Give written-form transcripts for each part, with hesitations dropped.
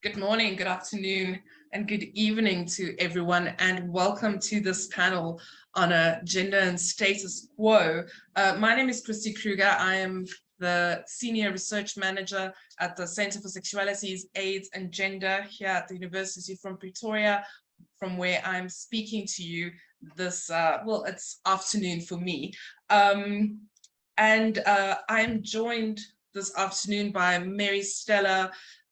Good morning, good afternoon, and good evening to everyone, and welcome to this panel on gender and status quo. My name is Christi Kruger. I am the Senior Research Manager at the Center for Sexualities, AIDS and Gender here at the University from Pretoria, from where I'm speaking to you this, well, it's afternoon for me. I'm joined this afternoon by MaryStella,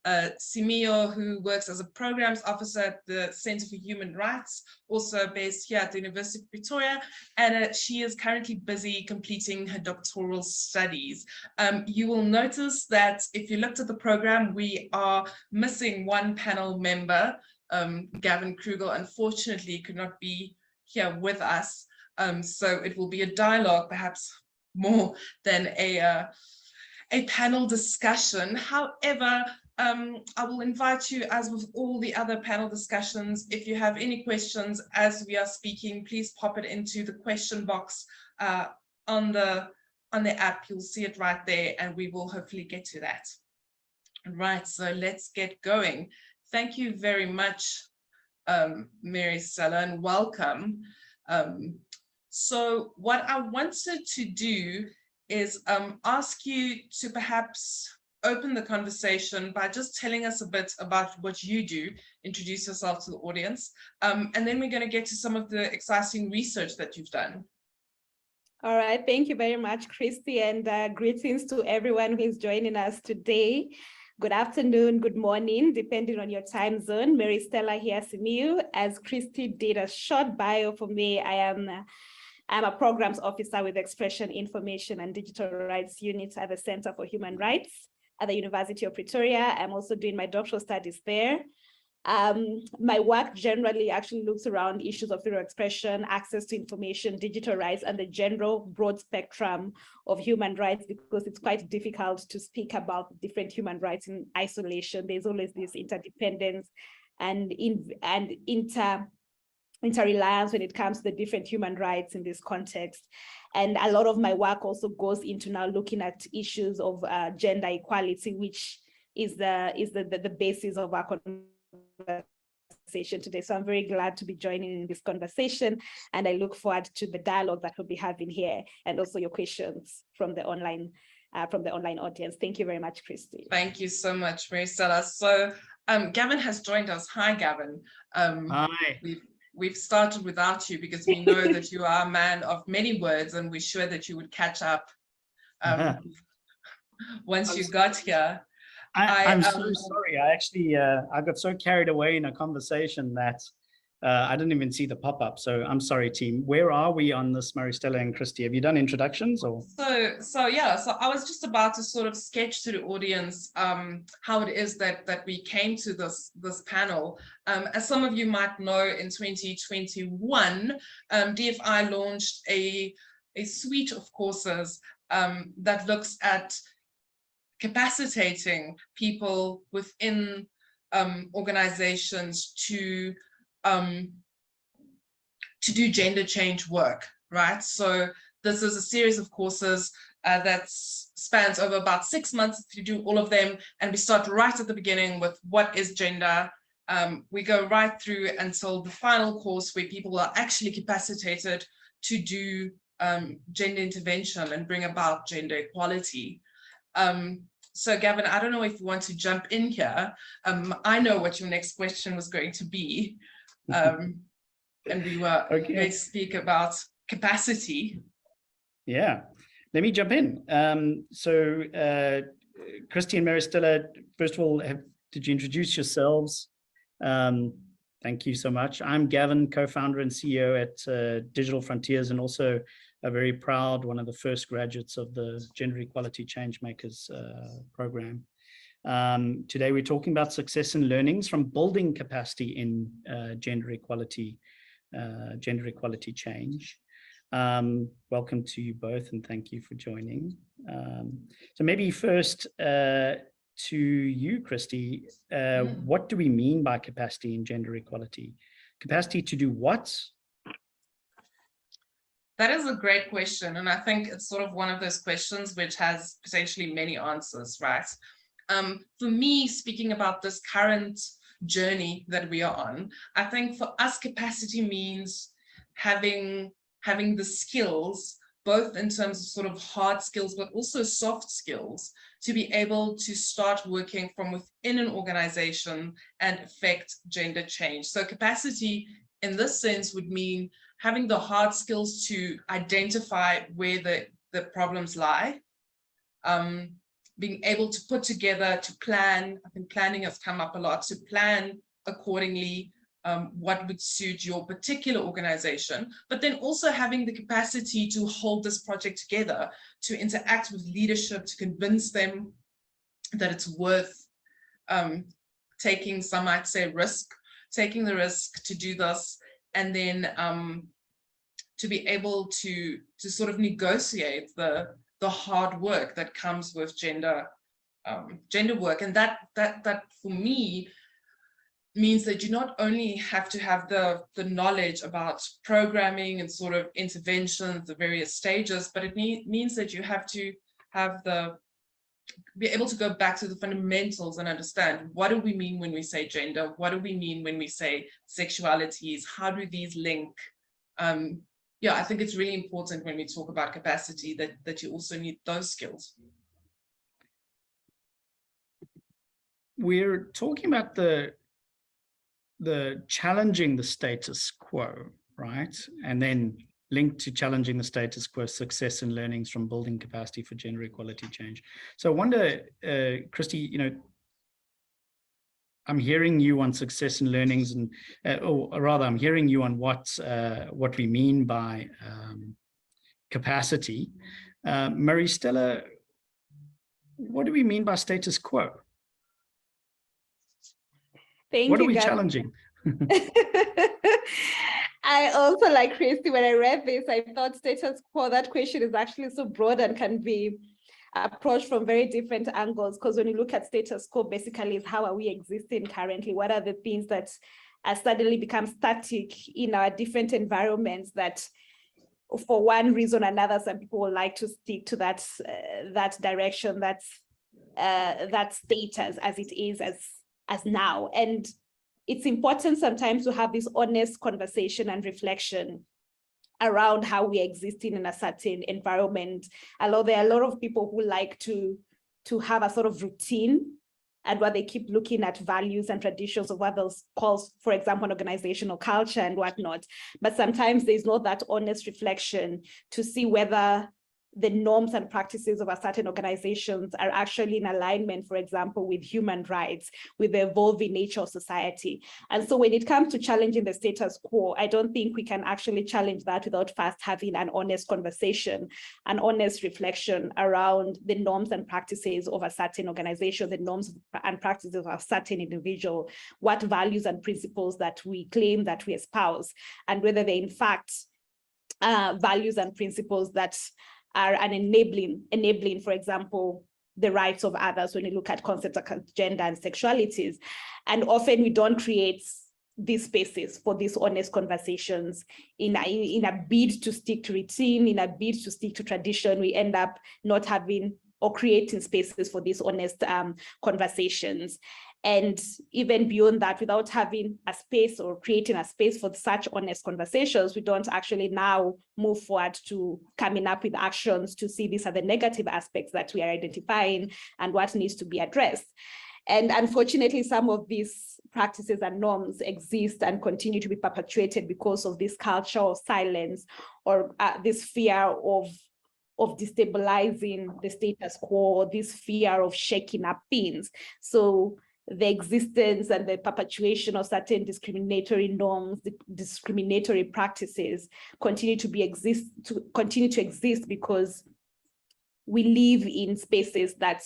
Simiyu, who works as a programs officer at the Center for Human Rights, also based here at the University of Pretoria, and she is currently busy completing her doctoral studies. You will notice that if you looked at the program, we are missing one panel member. Gavin Krugel, unfortunately, could not be here with us, so it will be a dialogue, perhaps more than a panel discussion. However, I will invite you, as with all the other panel discussions, if you have any questions as we are speaking, please pop it into the question box on the app. You'll see it right there, and we will hopefully get to that. Right, so let's get going. Thank you very much, MaryStella, and welcome. So what I wanted to do is ask you to perhaps open the conversation by just telling us a bit about what you do, introduce yourself to the audience, and then we're going to get to some of the exciting research that you've done. All right, thank you very much, Christy, and greetings to everyone who is joining us today. Good afternoon, good morning, depending on your time zone. MaryStella here, Simiyu. As Christy did a short bio for me, I'm a programs officer with Expression, Information and Digital Rights Unit at the Center for Human Rights at the University of Pretoria. I'm also doing my doctoral studies there. My work generally actually looks around issues of freedom of expression, access to information, digital rights, and the general broad spectrum of human rights, because it's quite difficult to speak about different human rights in isolation. There's always this interdependence and interreliance when it comes to the different human rights in this context. And a lot of my work also goes into now looking at issues of gender equality, which is the basis of our conversation today. So I'm very glad to be joining in this conversation, and I look forward to the dialogue that we'll be having here, and also your questions from the online audience. Thank you very much, Christy. Thank you so much, MaryStella. So Gavin has joined us. Hi, Gavin. Hi. We've started without you because we know that you are a man of many words, and we're sure that you would catch up once you got here. I'm so sorry. I actually I got so carried away in a conversation that I didn't even see the pop-up. So I'm sorry, team. Where are we on this, MaryStella and Christy? Have you done introductions or? So I was just about to sort of sketch to the audience how it is that we came to this panel. As some of you might know, in 2021, DFI launched a suite of courses that looks at capacitating people within organizations to do gender change work, right? So this is a series of courses that spans over about 6 months if you do all of them, and we start right at the beginning with what is gender. We go right through until the final course where people are actually capacitated to do gender intervention and bring about gender equality. So Gavin, I don't know if you want to jump in here. I know what your next question was going to be. And we were going to speak about capacity. Yeah, let me jump in. Christy and MaryStella, first of all, did you introduce yourselves? Thank you so much. I'm Gavin, co-founder and CEO at Digital Frontiers, and also a very proud one of the first graduates of the Gender Equality Changemakers program. Today, we're talking about success and learnings from building capacity in gender equality change. Welcome to you both, and thank you for joining. So maybe first to you, Christy, what do we mean by capacity in gender equality? Capacity to do what? That is a great question, and I think it's sort of one of those questions which has potentially many answers, right? For me, speaking about this current journey that we are on, I think for us, capacity means having the skills, both in terms of sort of hard skills, but also soft skills, to be able to start working from within an organization and affect gender change. So capacity in this sense would mean having the hard skills to identify where the problems lie, being able to put together, to plan. I think planning has come up a lot, to plan accordingly what would suit your particular organization, but then also having the capacity to hold this project together, to interact with leadership, to convince them that it's worth taking, some might say taking the risk to do this, and then to be able to sort of negotiate the hard work that comes with gender work. And that for me means that you not only have to have the knowledge about programming and sort of interventions, the various stages, but it means that you have to have be able to go back to the fundamentals and understand, what do we mean when we say gender? What do we mean when we say sexualities? How do these link? Yeah, I think it's really important when we talk about capacity that you also need those skills. We're talking about the challenging the status quo, right? And then linked to challenging the status quo, success and learnings from building capacity for gender equality change. So I wonder, Christi, I'm hearing you on success and learnings, and or rather, I'm hearing you on what we mean by capacity. MaryStella, what do we mean by status quo? What are we challenging? I also, like Christi, when I read this, I thought status quo, that question is actually so broad and can be approached from very different angles, because when you look at status quo, basically is how are we existing currently? What are the things that are suddenly become static in our different environments that for one reason or another, some people would like to stick to that direction, that status as it is as now. And it's important sometimes to have this honest conversation and reflection around how we are existing in a certain environment. Although there are a lot of people who like to have a sort of routine, and where they keep looking at values and traditions of what those calls, for example, organizational culture and whatnot. But sometimes there's not that honest reflection to see whether the norms and practices of a certain organizations are actually in alignment, for example, with human rights, with the evolving nature of society. And so when it comes to challenging the status quo, I don't think we can actually challenge that without first having an honest conversation, an honest reflection around the norms and practices of a certain organization, the norms and practices of a certain individual, what values and principles that we claim, that we espouse, and whether they in fact values and principles that are an enabling, for example, the rights of others when you look at concepts like gender and sexualities. And often we don't create these spaces for these honest conversations in a bid to stick to routine, in a bid to stick to tradition. We end up not having or creating spaces for these honest conversations. And even beyond that, without having a space or creating a space for such honest conversations, we don't actually now move forward to coming up with actions to see these are the negative aspects that we are identifying and what needs to be addressed. And unfortunately, some of these practices and norms exist and continue to be perpetuated because of this culture of silence, or this fear of destabilizing the status quo, this fear of shaking up things. So the existence and the perpetuation of certain discriminatory norms, the discriminatory practices continue to exist because we live in spaces that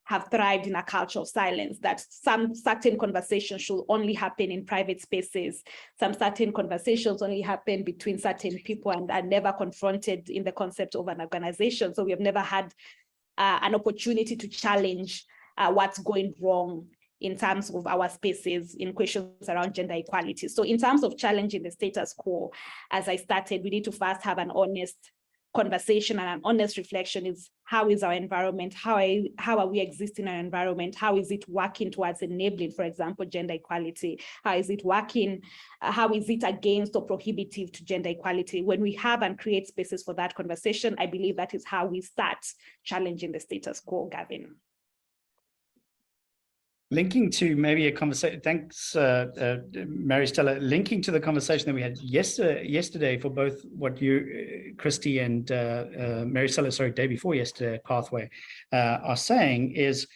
have thrived in a culture of silence, that some certain conversations should only happen in private spaces. Some certain conversations only happen between certain people and are never confronted in the concept of an organization. So we have never had an opportunity to challenge what's going wrong in terms of our spaces in questions around gender equality. So in terms of challenging the status quo, as I started, we need to first have an honest conversation and an honest reflection is, how is our environment? How are we existing in our environment? How is it working towards enabling, for example, gender equality? How is it working? How is it against or prohibitive to gender equality? When we have and create spaces for that conversation, I believe that is how we start challenging the status quo, Gavin. Linking to maybe a conversation, thanks, MaryStella, linking to the conversation that we had yesterday for both what you, Christi, and MaryStella, sorry, day before yesterday, Pathway, are saying is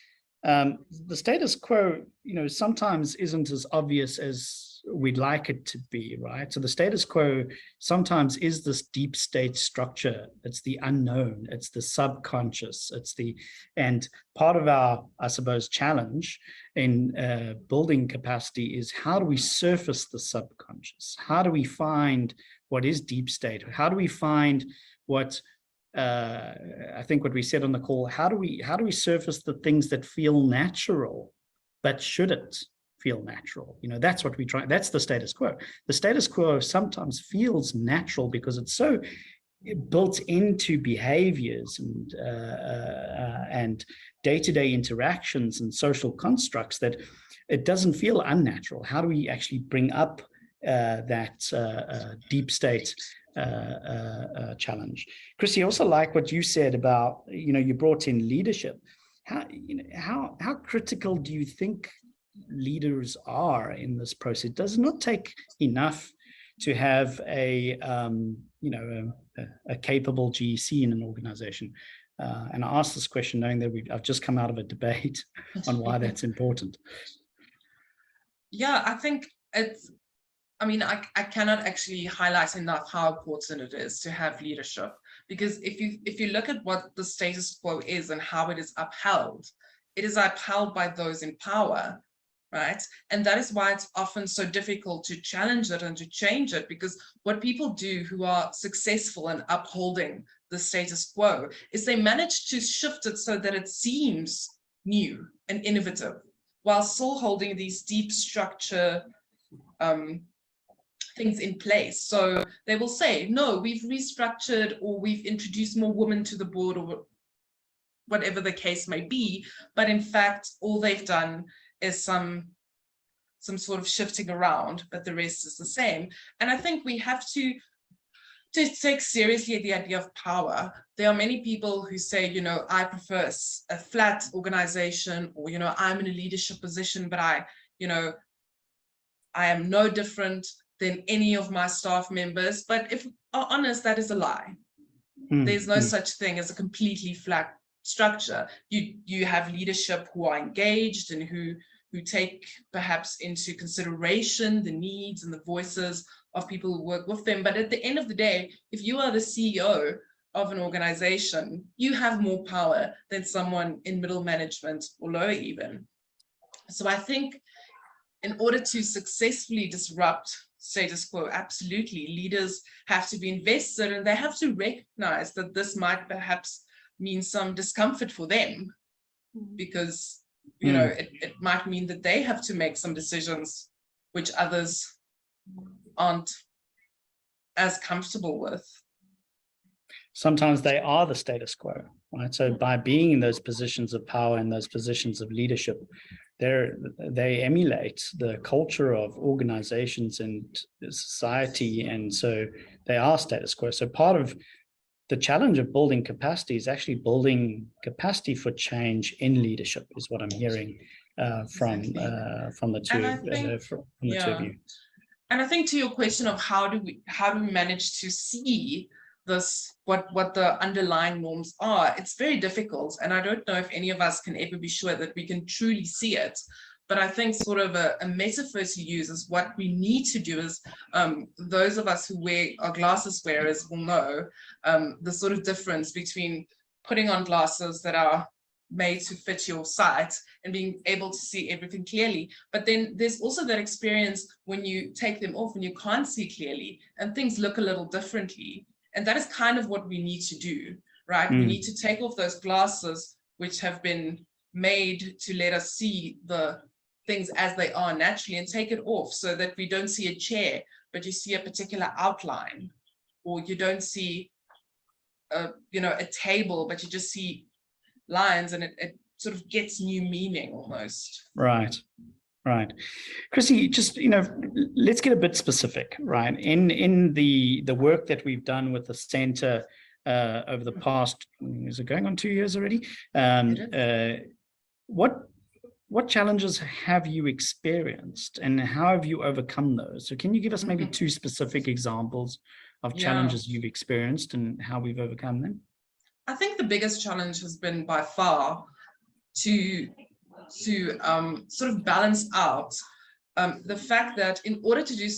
the status quo, sometimes isn't as obvious as we'd like it to be, right? So the status quo sometimes is this deep state structure. It's the unknown, it's the subconscious, and part of our, I suppose, challenge in building capacity is, how do we surface the subconscious? How do we find what is deep state? How do we find what, I think what we said on the call, how do we surface the things that feel natural, but shouldn't feel natural? That's what we try. That's the status quo. The status quo sometimes feels natural because it's so built into behaviors and day-to-day interactions and social constructs that it doesn't feel unnatural. How do we actually bring up that deep state challenge? Christi, I also like what you said about, you brought in leadership. How critical do you think leaders are in this process? Does it not take enough to have a capable GEC in an organization? And I asked this question knowing that I've just come out of a debate on why that's important. Yeah, I think I cannot actually highlight enough how important it is to have leadership, because if you look at what the status quo is and how it is upheld by those in power, right? And that is why it's often so difficult to challenge it and to change it, because what people do who are successful in upholding the status quo is they manage to shift it so that it seems new and innovative, while still holding these deep structure things in place. So they will say, no, we've restructured, or we've introduced more women to the board, or whatever the case may be. But in fact, all they've done is some sort of shifting around, but the rest is the same. And I think we have to take seriously the idea of power. There are many people who say, I prefer a flat organization, or, I'm in a leadership position, but I am no different than any of my staff members. But if we're honest, that is a lie. There's no such thing as a completely flat structure. You have leadership who are engaged and who take perhaps into consideration the needs and the voices of people who work with them. But at the end of the day, if you are the CEO of an organization, you have more power than someone in middle management or lower even. So I think in order to successfully disrupt status quo, absolutely, leaders have to be invested, and they have to recognize that this might perhaps mean some discomfort for them, because it might mean that they have to make some decisions which others aren't as comfortable with. Sometimes they are the status quo, right? So by being in those positions of power and those positions of leadership, they emulate the culture of organizations and society, and so they are status quo. So part of the challenge of building capacity is actually building capacity for change in leadership, is what I'm hearing from the two of you. And I think to your question of how do we manage to see this, what the underlying norms are, it's very difficult. And I don't know if any of us can ever be sure that we can truly see it. But I think sort of a metaphor to use is what we need to do is, those of us who are glasses wearers will know the sort of difference between putting on glasses that are made to fit your sight and being able to see everything clearly. But then there's also that experience when you take them off and you can't see clearly and things look a little differently. And that is kind of what we need to do, right? We need to take off those glasses which have been made to let us see the things as they are naturally, and take it off so that we don't see a chair, but you see a particular outline, or you don't see a table, but you just see lines, and it sort of gets new meaning almost. Right. Right. Christi, just, let's get a bit specific, right? In the work that we've done with the center over the past, is it going on 2 years already? What challenges have you experienced, and how have you overcome those? So can you give us maybe 2 specific examples of challenges you've experienced and how we've overcome them? I think the biggest challenge has been by far to sort of balance out the fact that in order to do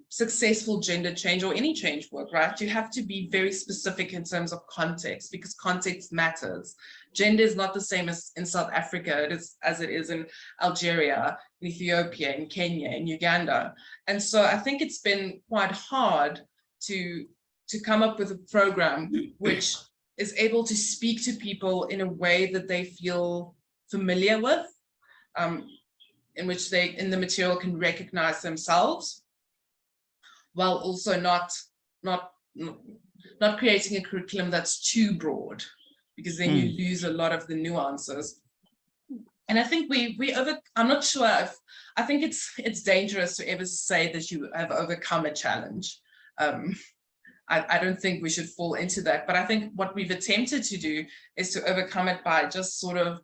successful gender change or any change work, right, you have to be very specific in terms of context, because context matters. Gender is not the same as in South Africa as it is in Algeria, in Ethiopia, in Kenya, in Uganda. And so I think it's been quite hard to come up with a program which is able to speak to people in a way that they feel familiar with, in which they in the material can recognize themselves, while also not creating a curriculum that's too broad, because then you lose a lot of the nuances. And I think I'm not sure if, I think it's dangerous to ever say that you have overcome a challenge. I don't think we should fall into that, but I think what we've attempted to do is to overcome it by just sort of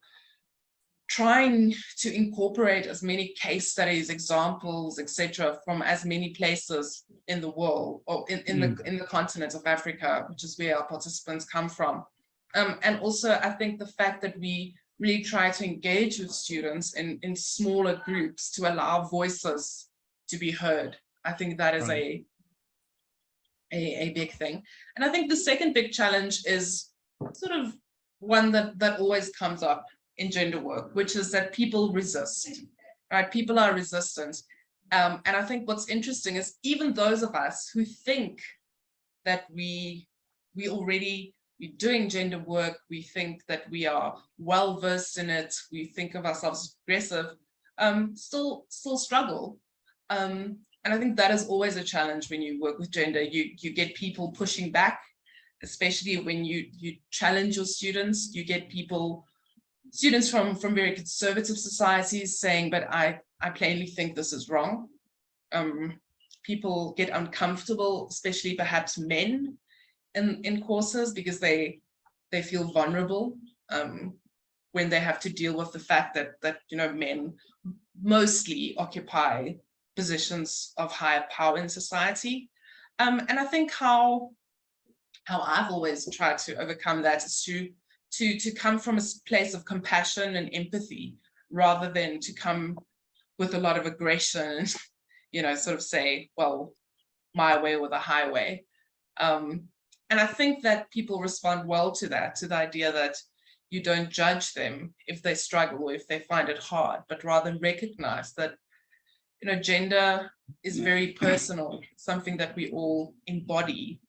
trying to incorporate as many case studies, examples, etc., from as many places in the world, or in the continent of Africa, which is where our participants come from. And also, I think the fact that we really try to engage with students in smaller groups to allow voices to be heard. I think that is a big thing. And I think the second big challenge is sort of one that always comes up in gender work, which is that people resist, right? People are resistant. And I think what's interesting is even those of us who think that we're doing gender work, we think that we are well versed in it, we think of ourselves as progressive, still struggle. And I think that is always a challenge when you work with gender. You get people pushing back, especially when you challenge your students. You get students from very conservative societies saying, but I plainly think this is wrong. People get uncomfortable, especially perhaps men in courses, because they feel vulnerable when they have to deal with the fact that men mostly occupy positions of higher power in society. And I think how I've always tried to overcome that is to come from a place of compassion and empathy, rather than to come with a lot of aggression, sort of say, well, my way or the highway. And I think that people respond well to that, to the idea that you don't judge them if they struggle or if they find it hard, but rather recognize that, gender is very personal, something that we all embody.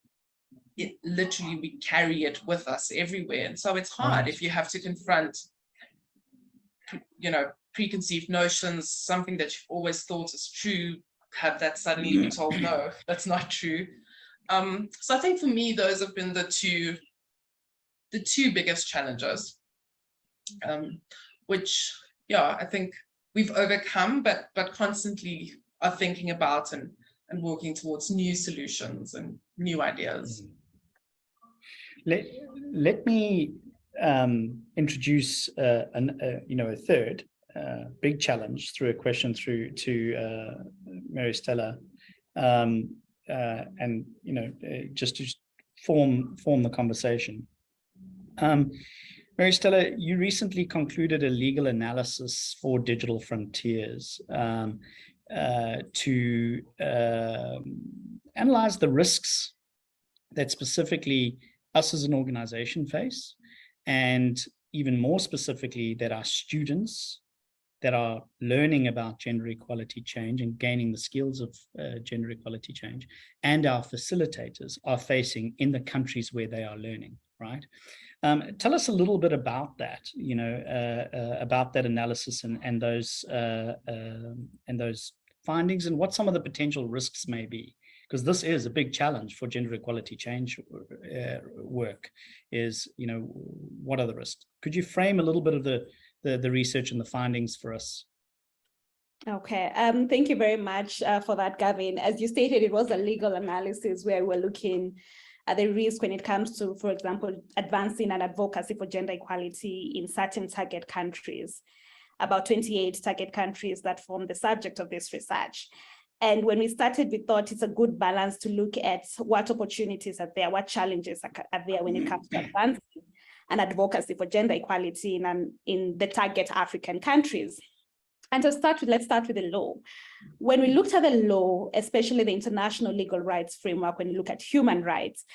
Literally, we carry it with us everywhere. And so it's hard if you have to confront, preconceived notions, something that you've always thought is true, have that suddenly be told, no, that's not true. So I think for me, those have been the two biggest challenges, which, I think we've overcome, but constantly are thinking about and working towards new solutions and new ideas. Let me introduce a third big challenge through a question to MaryStella, and just to form the conversation. MaryStella, you recently concluded a legal analysis for Digital Frontiers to analyze the risks that specifically us as an organization face, and even more specifically that our students that are learning about gender equality change and gaining the skills of gender equality change, and our facilitators are facing in the countries where they are learning, right? Tell us a little bit about that, about that analysis and those findings, and what some of the potential risks may be because this is a big challenge for gender equality change work, is, what are the risks? Could you frame a little bit of the research and the findings for us? Okay, thank you very much for that, Gavin. As you stated, it was a legal analysis where we're looking at the risk when it comes to, for example, advancing an advocacy for gender equality in certain target countries, about 28 target countries that form the subject of this research. And when we started, we thought it's a good balance to look at what opportunities are there, what challenges are there when it comes to advancing an advocacy for gender equality in the target African countries. And let's start with the law. When we looked at the law, especially the international legal rights framework, when we look at human rights,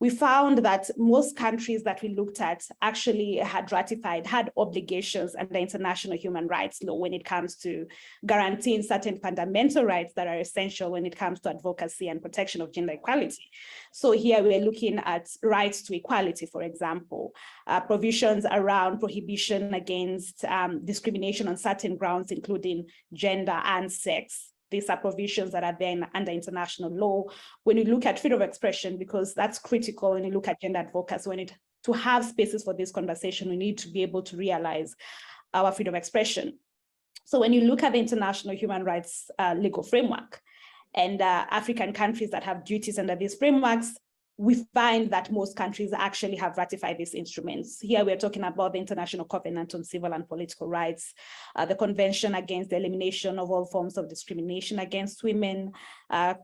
we found that most countries that we looked at actually had obligations under international human rights law when it comes to guaranteeing certain fundamental rights that are essential when it comes to advocacy and protection of gender equality. So here we're looking at rights to equality, for example, provisions around prohibition against discrimination on certain grounds, including gender and sex. These are provisions that are then under international law. When you look at freedom of expression, because that's critical when you look at gender advocacy, to have spaces for this conversation, we need to be able to realize our freedom of expression. So when you look at the international human rights legal framework and African countries that have duties under these frameworks, we find that most countries actually have ratified these instruments. Here we're talking about the International Covenant on Civil and Political Rights, the Convention Against the Elimination of All Forms of Discrimination Against Women,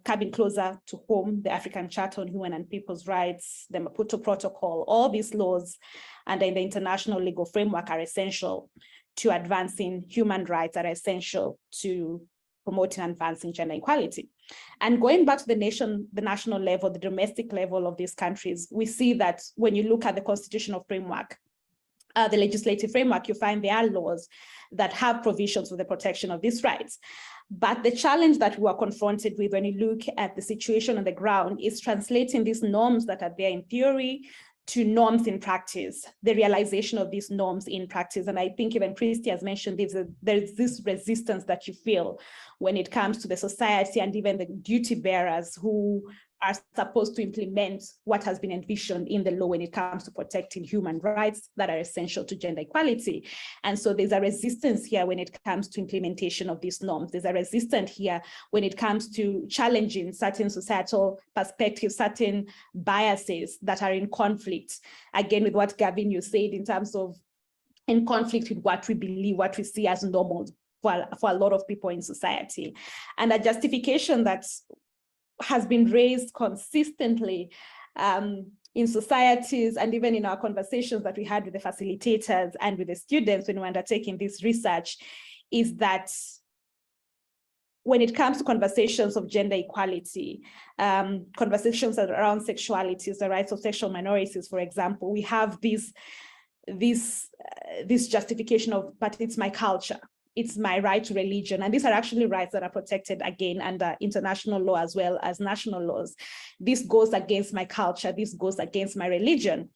coming closer to home, the African Charter on Human and People's Rights, the Maputo Protocol. All these laws under the international legal framework are essential to advancing human rights, that are essential to promoting and advancing gender equality. And going back to the national level, the domestic level of these countries, we see that when you look at the constitutional framework, the legislative framework, you find there are laws that have provisions for the protection of these rights. But the challenge that we are confronted with when you look at the situation on the ground is translating these norms that are there in theory to norms in practice, the realization of these norms in practice. And I think even Christi has mentioned this, there's this resistance that you feel when it comes to the society and even the duty bearers who are supposed to implement what has been envisioned in the law when it comes to protecting human rights that are essential to gender equality. And so there's a resistance here when it comes to implementation of these norms. There's a resistance here when it comes to challenging certain societal perspectives, certain biases that are in conflict, again, with what Gavin, you said, in terms of in conflict with what we believe, what we see as normal for a lot of people in society. And a justification that has been raised consistently in societies and even in our conversations that we had with the facilitators and with the students when we were undertaking this research is that when it comes to conversations of gender equality, conversations around sexualities, the rights of sexual minorities, for example, we have this justification of, but it's my culture. It's my right to religion. And these are actually rights that are protected again under international law as well as national laws. This goes against my culture. This goes against my religion.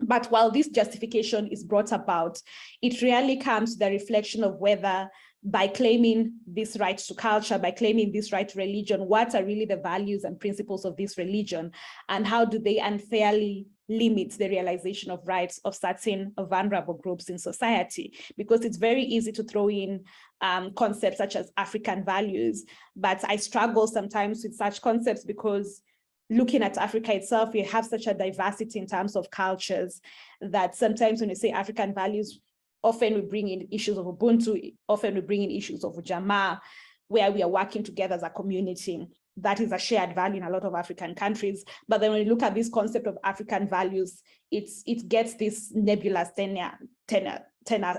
But while this justification is brought about, it really comes to the reflection of whether by claiming this right to culture, by claiming this right to religion, what are really the values and principles of this religion, and how do they unfairly limit the realization of rights of certain vulnerable groups in society? Because it's very easy to throw in concepts such as African values, but I struggle sometimes with such concepts because looking at Africa itself, we have such a diversity in terms of cultures that sometimes when you say African values, often we bring in issues of Ubuntu, often we bring in issues of Ujamaa, where we are working together as a community. That is a shared value in a lot of African countries. But then when you look at this concept of African values, it gets this nebulous tenor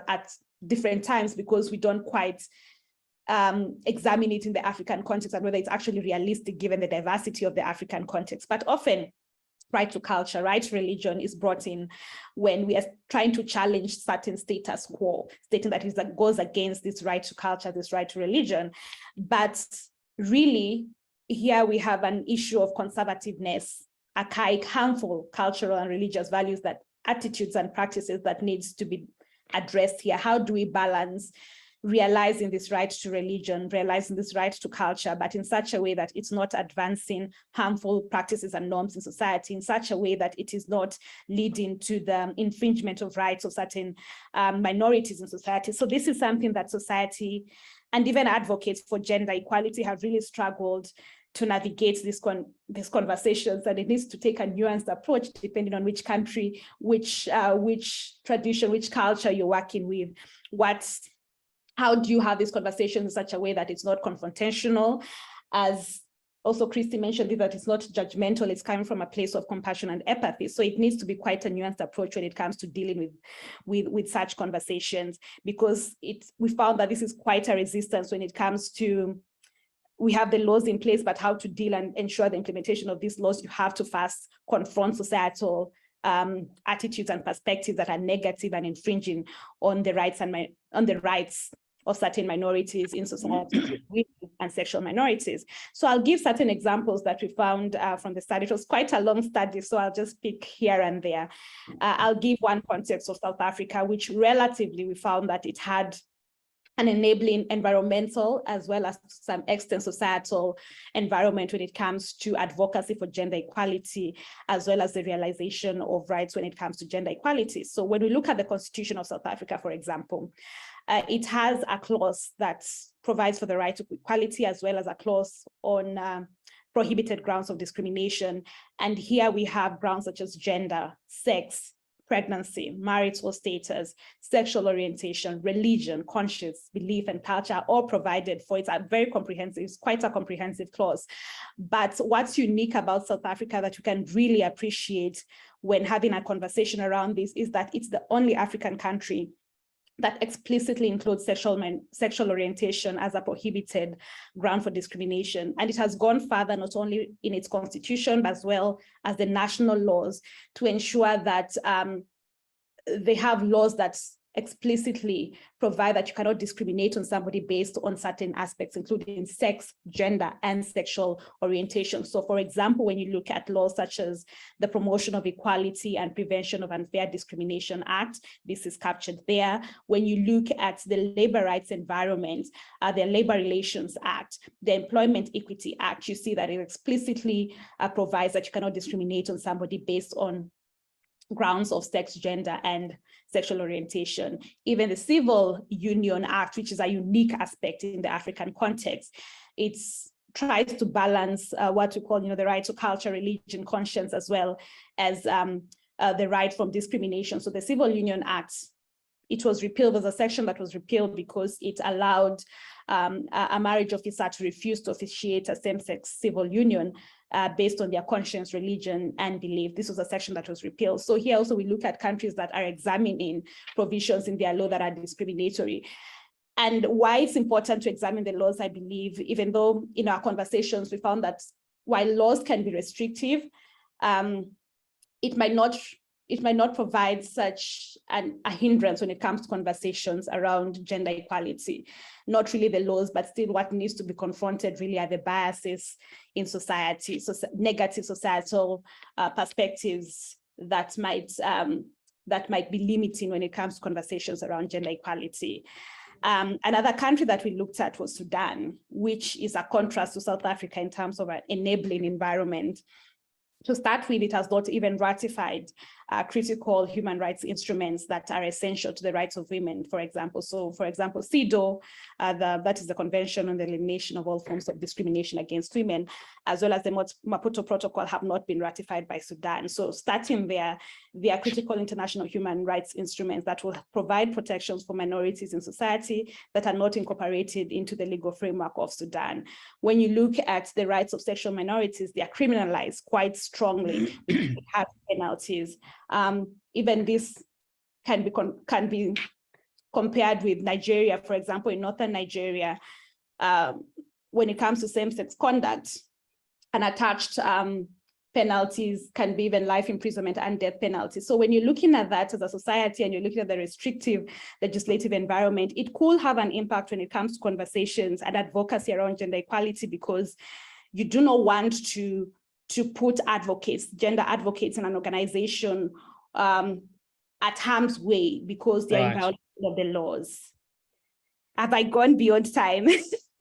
at different times because we don't quite examine it in the African context and whether it's actually realistic given the diversity of the African context. But often, right to culture, right to religion is brought in when we are trying to challenge certain status quo, stating that goes against this right to culture, this right to religion. But really, here we have an issue of conservativeness, archaic, harmful cultural and religious values, that attitudes and practices that needs to be addressed here. How do we balance realizing this right to religion, realizing this right to culture, but in such a way that it's not advancing harmful practices and norms in society, in such a way that it is not leading to the infringement of rights of certain minorities in society. So this is something that society and even advocates for gender equality have really struggled to navigate these conversations, and it needs to take a nuanced approach depending on which country, which tradition, which culture you're working with. How do you have these conversations in such a way that it's not confrontational? As also Christi mentioned, that it's not judgmental, it's coming from a place of compassion and empathy. So it needs to be quite a nuanced approach when it comes to dealing with such conversations, because we found that this is quite a resistance when it comes to, we have the laws in place, but how to deal and ensure the implementation of these laws, you have to first confront societal attitudes and perspectives that are negative and infringing on the rights of certain minorities in society and sexual minorities. So I'll give certain examples that we found from the study. It was quite a long study, so I'll just pick here and there. I'll give one context of South Africa, which relatively we found that it had an enabling environmental as well as to some extent societal environment when it comes to advocacy for gender equality, as well as the realization of rights when it comes to gender equality. So when we look at the Constitution of South Africa, for example, it has a clause that provides for the right to equality, as well as a clause on prohibited grounds of discrimination. And here we have grounds such as gender, sex, pregnancy, marital status, sexual orientation, religion, conscience, belief, and culture, all provided for. It's a very comprehensive, it's quite a comprehensive clause. But what's unique about South Africa that you can really appreciate when having a conversation around this is that it's the only African country that explicitly includes sexual orientation as a prohibited ground for discrimination. And it has gone further, not only in its constitution, but as well as the national laws, to ensure that they have laws that explicitly provide that you cannot discriminate on somebody based on certain aspects, including sex, gender, and sexual orientation. So for example, when you look at laws such as the Promotion of Equality and Prevention of Unfair Discrimination Act, this is captured there. When you look at the Labor Rights Environment, the Labor Relations Act, the Employment Equity Act, you see that it explicitly provides that you cannot discriminate on somebody based on grounds of sex, gender, and sexual orientation. Even the Civil Union Act, which is a unique aspect in the African context, it tries to balance what we call, the right to culture, religion, conscience, as well as the right from discrimination. So the Civil Union Act, it was repealed. There's a section that was repealed because it allowed a marriage officer to refuse to officiate a same-sex civil union based on their conscience, religion, and belief. This was a section that was repealed. So here also we look at countries that are examining provisions in their law that are discriminatory. And why it's important to examine the laws, I believe, even though in our conversations we found that while laws can be restrictive, it might not provide such a hindrance when it comes to conversations around gender equality. Not really the laws, but still what needs to be confronted really are the biases in society, so negative societal perspectives that might be limiting when it comes to conversations around gender equality. Another country that we looked at was Sudan, which is a contrast to South Africa in terms of an enabling environment. To start with, it has not even ratified critical human rights instruments that are essential to the rights of women, for example. So, for example, CEDAW, that is the Convention on the Elimination of All Forms of Discrimination Against Women, as well as the Maputo Protocol, have not been ratified by Sudan. So starting there are critical international human rights instruments that will provide protections for minorities in society that are not incorporated into the legal framework of Sudan. When you look at the rights of sexual minorities, they are criminalized quite strongly, have penalties. Even this can be compared with Nigeria, for example. In northern Nigeria, when it comes to same-sex conduct, unattached penalties can be even life imprisonment and death penalty. So when you're looking at that as a society and you're looking at the restrictive legislative environment, it could have an impact when it comes to conversations and advocacy around gender equality, because you do not want to put gender advocates in an organization at harm's way because they're in violation of the laws. Have I gone beyond time?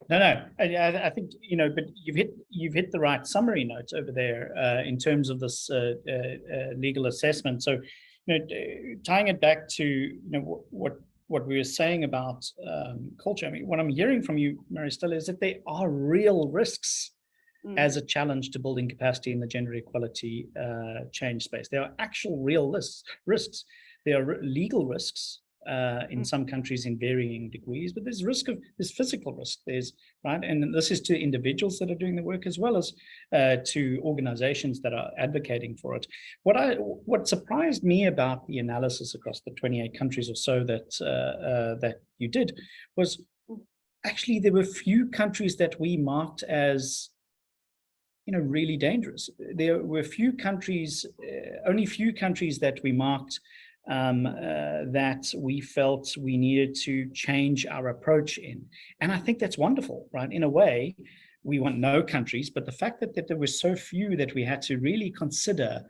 No. I think, but you've hit the right summary notes over there in terms of this legal assessment. So, tying it back to what we were saying about culture. I mean, what I'm hearing from you, MaryStella, is that there are real risks as a challenge to building capacity in the gender equality change space. There are actual real risks. There are legal risks in some countries in varying degrees, but there's physical risk. And this is to individuals that are doing the work as well as to organizations that are advocating for it. What surprised me about the analysis across the 28 countries or so that you did was actually there were few countries that we marked as really dangerous. There were only few countries that we marked that we felt we needed to change our approach in. And I think that's wonderful, right? In a way, we want no countries, but the fact that there were so few that we had to really consider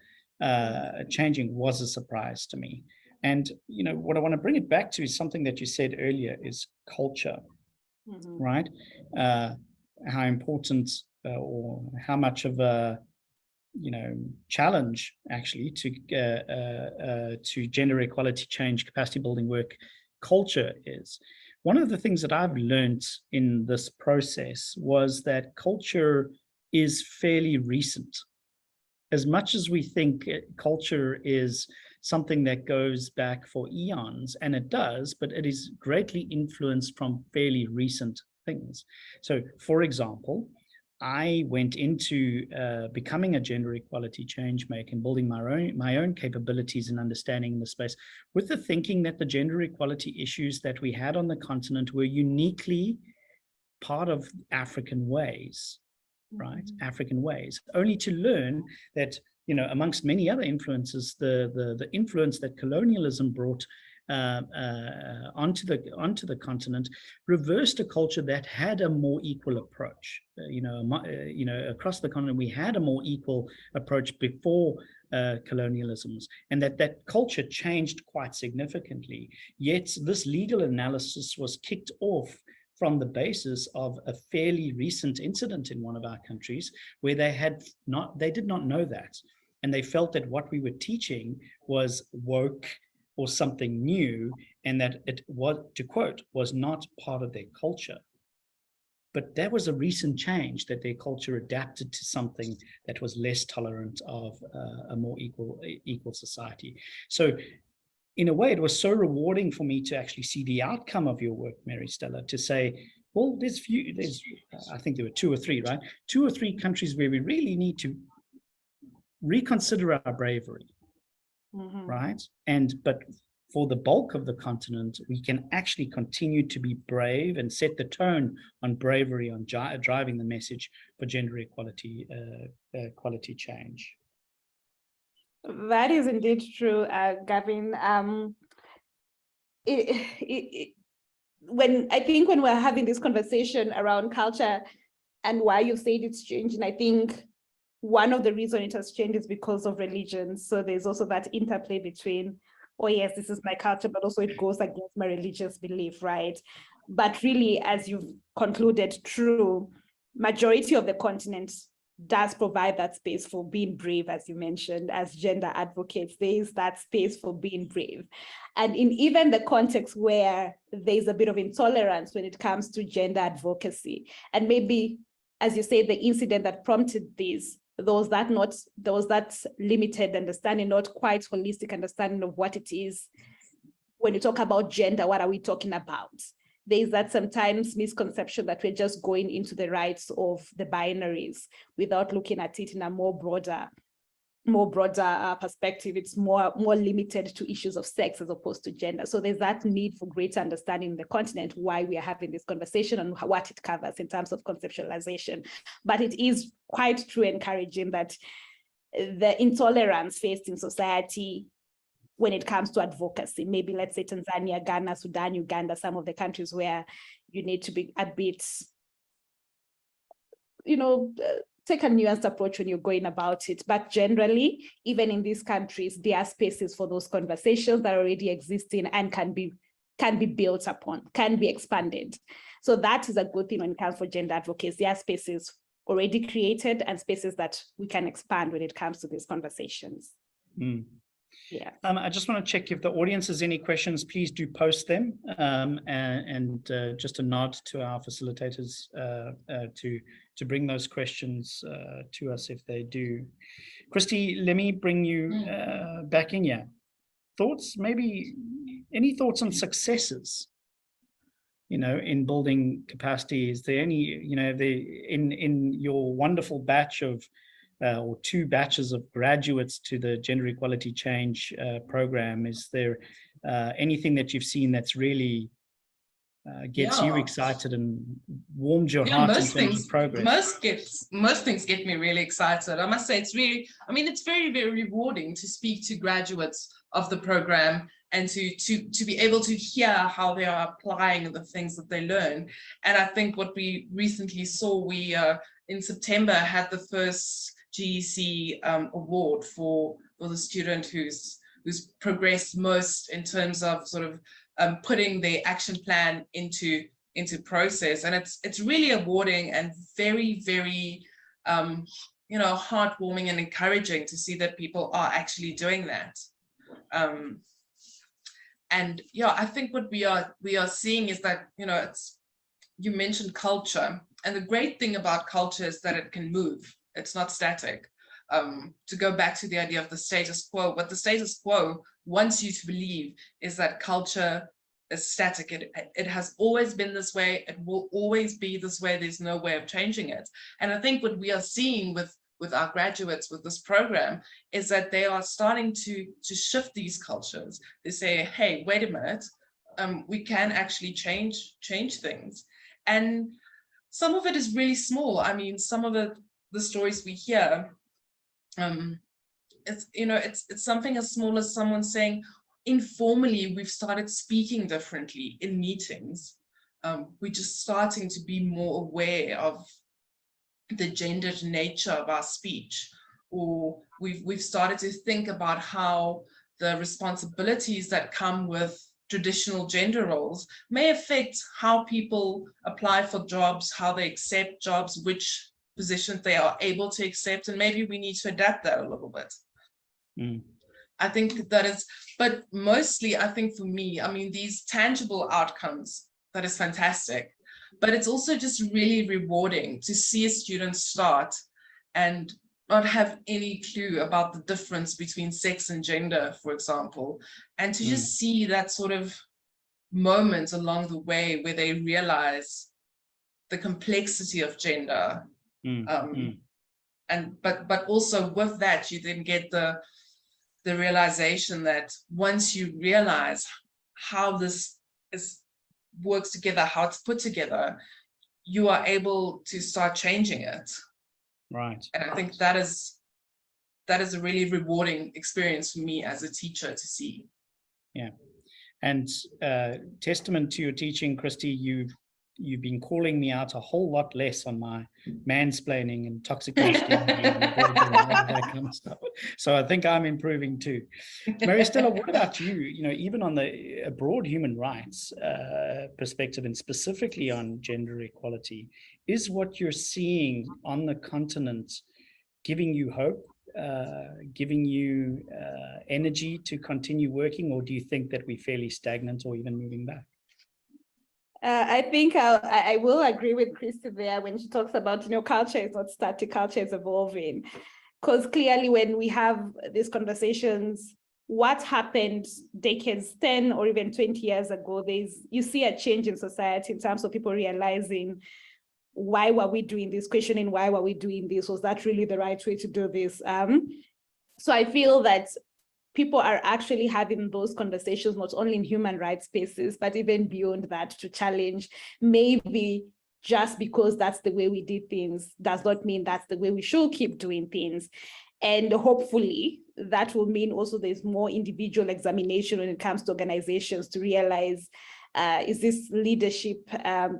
changing was a surprise to me. And, what I want to bring it back to is something that you said earlier is culture, right? How important or how much of a challenge actually to gender equality change capacity building work culture is. One of the things that I've learned in this process was that culture is fairly recent. As much as we think culture is something that goes back for eons, and it does, but it is greatly influenced from fairly recent things. So, for example, I went into becoming a gender equality change maker and building my own capabilities and understanding in the space with the thinking that the gender equality issues that we had on the continent were uniquely part of African ways, right? African ways, only to learn that, amongst many other influences, the influence that colonialism brought onto the continent reversed a culture that had a more equal approach. Across the continent we had a more equal approach before colonialisms, and that culture changed quite significantly. Yet this legal analysis was kicked off from the basis of a fairly recent incident in one of our countries where they did not know that, and they felt that what we were teaching was woke or something new, and that it was, to quote, was not part of their culture. But that was a recent change, that their culture adapted to something that was less tolerant of a more equal society. So in a way, it was so rewarding for me to actually see the outcome of your work, MaryStella, to say, well, I think there were 2 or 3, right? 2 or 3 countries where we really need to reconsider our bravery. Right? But for the bulk of the continent, we can actually continue to be brave and set the tone on bravery, on driving the message for gender equality, quality change. That is indeed true, Gavin. When we're having this conversation around culture and why you said it's changing, I think one of the reasons it has changed is because of religion. So there's also that interplay between, oh yes, this is my culture, but also it goes against my religious belief, right? But really, as you've concluded, true, majority of the continent does provide that space for being brave, as you mentioned, as gender advocates, there is that space for being brave. And in even the context where there's a bit of intolerance when it comes to gender advocacy, and maybe, as you say, the incident that prompted this, there was that limited understanding, not quite holistic understanding of what it is. When you talk about gender, what are we talking about? There's that sometimes misconception that we're just going into the rights of the binaries without looking at it in a more broader perspective. It's more limited to issues of sex as opposed to gender. So there's that need for greater understanding in the continent why we are having this conversation and what it covers in terms of conceptualization. But it is quite true, encouraging that the intolerance faced in society when it comes to advocacy, maybe let's say Tanzania, Ghana, Sudan, Uganda, some of the countries where you need to be a bit, take a nuanced approach when you're going about it. But generally, even in these countries, there are spaces for those conversations that are already existing and can be can be built upon, can be expanded. So that is a good thing when it comes for gender advocacy. There are spaces already created and spaces that we can expand when it comes to these conversations. Yeah. I just want to check if the audience has any questions, please do post them. Just a nod to our facilitators to bring those questions to us if they do. Christi, let me bring you back in here. Thoughts, maybe any thoughts on successes, in building capacity? Is there any, in your wonderful batch of or 2 batches of graduates to the Gender Equality Change program, is there anything that you've seen that's really gets you excited and warmed your heart in terms of progress? Most things get me really excited. I must say it's very, very rewarding to speak to graduates of the program and to be able to hear how they are applying the things that they learn. And I think what we recently saw, we in September had the first GEC award for the student who's progressed most in terms of sort of putting the action plan into process. And it's really rewarding and very, very heartwarming and encouraging to see that people are actually doing that. And yeah, I think what we are seeing is that, you mentioned culture, and the great thing about culture is that it can move. It's not static. To go back to the idea of the status quo, what the status quo wants you to believe is that culture is static. It has always been this way. It will always be this way. There's no way of changing it. And I think what we are seeing with our graduates with this program is that they are starting to shift these cultures. They say, hey, wait a minute, we can actually change things. And some of it is really small. I mean, some of the stories we hear, it's something as small as someone saying, informally, we've started speaking differently in meetings. We're just starting to be more aware of the gendered nature of our speech, or we've started to think about how the responsibilities that come with traditional gender roles may affect how people apply for jobs, how they accept jobs, which positions they are able to accept, and maybe we need to adapt that a little bit. I think that is, but mostly I think for me, these tangible outcomes, that is fantastic, but it's also just really rewarding to see a student start and not have any clue about the difference between sex and gender, for example, and to just see that sort of moment along the way where they realize the complexity of gender. But also with that, you then get the realization that once you realize how this works together, how it's put together, you are able to start changing it. Right. And I think that is a really rewarding experience for me as a teacher to see. Yeah. And testament to your teaching, Christi, you've been calling me out a whole lot less on my mansplaining and toxic masculinity and all that kind of stuff. So I think I'm improving too. MaryStella, what about you? Even on a broad human rights perspective, and specifically on gender equality, is what you're seeing on the continent giving you hope, giving you energy to continue working, or do you think that we're fairly stagnant or even moving back? I think I will agree with Christi there when she talks about, culture is not static, culture is evolving. Because clearly when we have these conversations, what happened decades, 10 or even 20 years ago, you see a change in society in terms of people realizing, why were we doing this, questioning why were we doing this, was that really the right way to do this? So I feel that people are actually having those conversations, not only in human rights spaces, but even beyond that, to challenge maybe just because that's the way we did things does not mean that's the way we should keep doing things. And hopefully that will mean also there's more individual examination when it comes to organizations to realize, is this leadership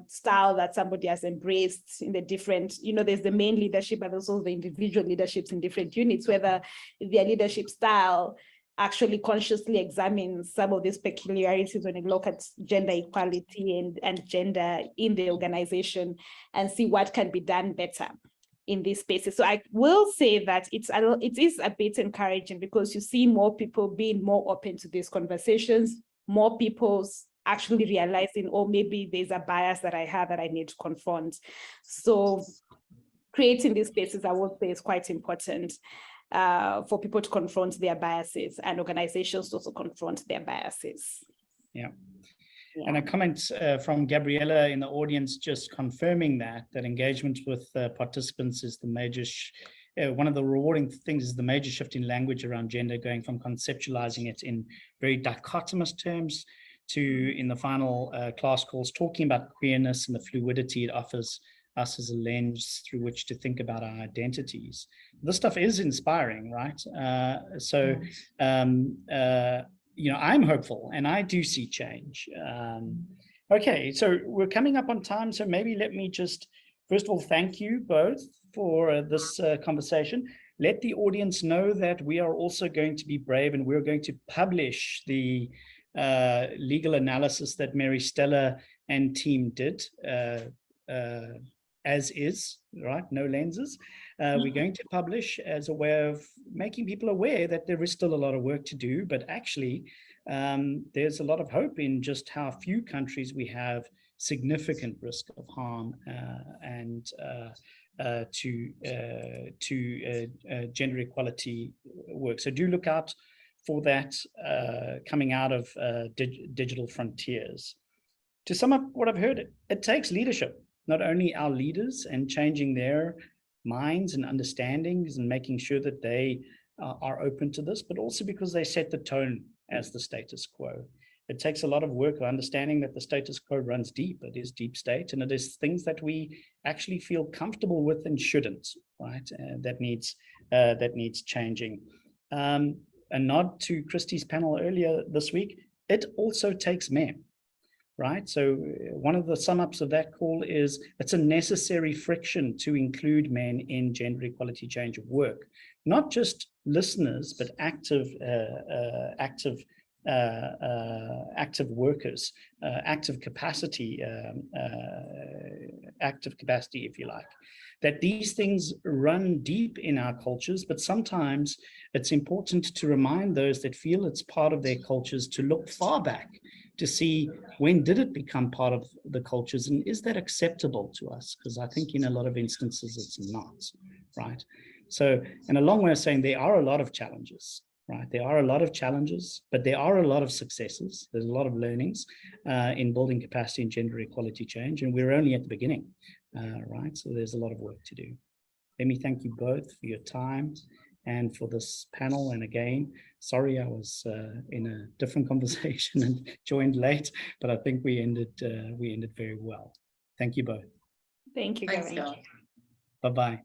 style that somebody has embraced in the different, there's the main leadership, but also the individual leaderships in different units, whether their leadership style actually consciously examine some of these peculiarities when you look at gender equality and gender in the organization and see what can be done better in these spaces. So I will say that it is a bit encouraging because you see more people being more open to these conversations, more people actually realizing, oh, maybe there's a bias that I have that I need to confront. So creating these spaces, I would say, is quite important for people to confront their biases and organizations to also confront their biases. Yeah. And a comment from Gabriella in the audience just confirming that engagement with participants is the major, one of the rewarding things is the major shift in language around gender, going from conceptualizing it in very dichotomous terms to, in the final class calls, talking about queerness and the fluidity it offers us as a lens through which to think about our identities. This stuff is inspiring, right? You know, I'm hopeful and I do see change. Okay, so we're coming up on time. So maybe let me just, first of all, thank you both for this conversation. Let the audience know that we are also going to be brave and we're going to publish the legal analysis that MaryStella and team did as is, right? No lenses. We're going to publish as a way of making people aware that there is still a lot of work to do, but actually there's a lot of hope in just how few countries we have significant risk of harm and to gender equality work. So do look out for that coming out of Digital Frontiers. To sum up what I've heard, it takes leadership, not only our leaders and changing their minds and understandings and making sure that they are open to this, but also because they set the tone as the status quo. It takes a lot of work of understanding that the status quo runs deep. It is deep state, and it is things that we actually feel comfortable with and shouldn't, right? That needs changing. A nod to Christi's panel earlier this week, it also takes men, right? So one of the sum ups of that call is it's a necessary friction to include men in gender equality change work, not just listeners, but active workers, active capacity, if you like. That these things run deep in our cultures, but sometimes it's important to remind those that feel it's part of their cultures to look far back to see when did it become part of the cultures and is that acceptable to us? Because I think in a lot of instances it's not, right? So, and a long way of saying there are a lot of challenges, right? There are a lot of challenges, but there are a lot of successes. There's a lot of learnings in building capacity in gender equality change, and we're only at the beginning, right? So there's a lot of work to do. Let me thank you both for your time and for this panel. And again, sorry I was in a different conversation and joined late, but I think we ended very well. Thank you both. Thank you, Gavin. Bye-bye.